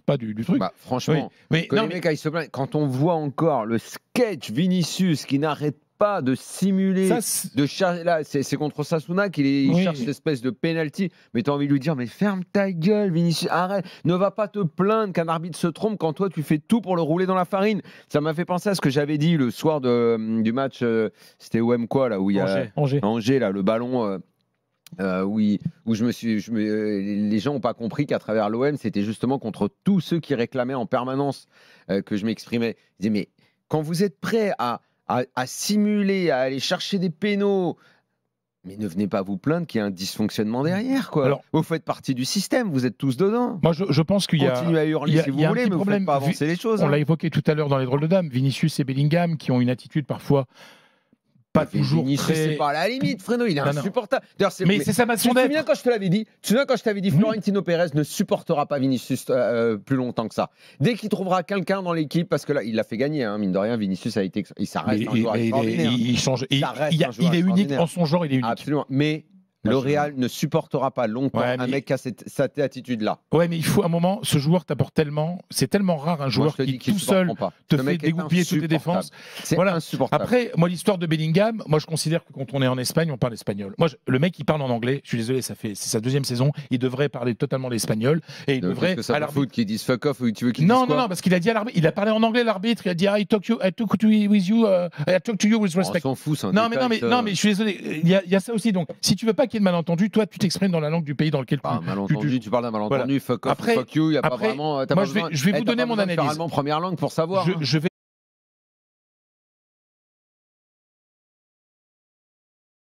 pas du truc. Bah, franchement, quand on voit encore le sketch Vinicius qui n'arrête pas de simuler, là, c'est contre Sasuna qu'il cherche l'espèce de penalty, mais tu as envie de lui dire, mais ferme ta gueule Vinicius, arrête, ne va pas te plaindre qu'un arbitre se trompe quand toi tu fais tout pour le rouler dans la farine. Ça m'a fait penser à ce que j'avais dit le soir du match, c'était OM quoi là, où il y a Angers là, le ballon... oui, où les gens n'ont pas compris qu'à travers l'OM, c'était justement contre tous ceux qui réclamaient en permanence que je m'exprimais. Je disais, mais quand vous êtes prêts à simuler, à aller chercher des pénaux, mais ne venez pas vous plaindre qu'il y a un dysfonctionnement derrière, quoi. Alors, vous faites partie du système, vous êtes tous dedans. Moi, je pense qu'il y a... Continuez à hurler si vous voulez, mais vous ne faites pas avancer les choses. On l'a évoqué tout à l'heure dans les drôles de dames, Vinicius et Bellingham, qui ont une attitude parfois... pas toujours très... C'est pas à la limite, Freno, il est insupportable. Mais c'est sa façon d'être. Tu te souviens quand je te l'avais dit, Florentino Pérez ne supportera pas Vinicius plus longtemps que ça. Dès qu'il trouvera quelqu'un dans l'équipe, parce que là, il l'a fait gagner, hein, mine de rien, Vinicius a été... Ça reste un joueur extraordinaire. Il change. Il est unique en son genre, il est unique. Absolument, mais... Le Real ne supportera pas longtemps un mec qui a cette attitude-là. Ouais, mais il faut un moment, ce joueur t'apporte tellement, c'est tellement rare un joueur qui tout seul te fait dégoupiller toutes les défenses. C'est insupportable. Après, moi, l'histoire de Bellingham, moi je considère que quand on est en Espagne, on parle espagnol. Moi, le mec, il parle en anglais. Je suis désolé, c'est sa deuxième saison. Il devrait parler totalement l'espagnol et il devrait. Que ça fout qu'il dise fuck off ou tu veux qu'il dise non, quoi? non, parce qu'il a dit à l'arbitre, il a parlé en anglais l'arbitre. Il a dit I talk to you with respect. On s'en fout, ça. Non, mais je suis désolé. Il y a ça aussi. Donc, si tu veux pas qu'il y ait de malentendu, toi tu t'exprimes dans la langue du pays dans lequel tu parles d'un malentendu, fuck off, fuck you, il n'y a pas vraiment... Moi, je vais vous donner mon analyse. Première langue pour savoir. Je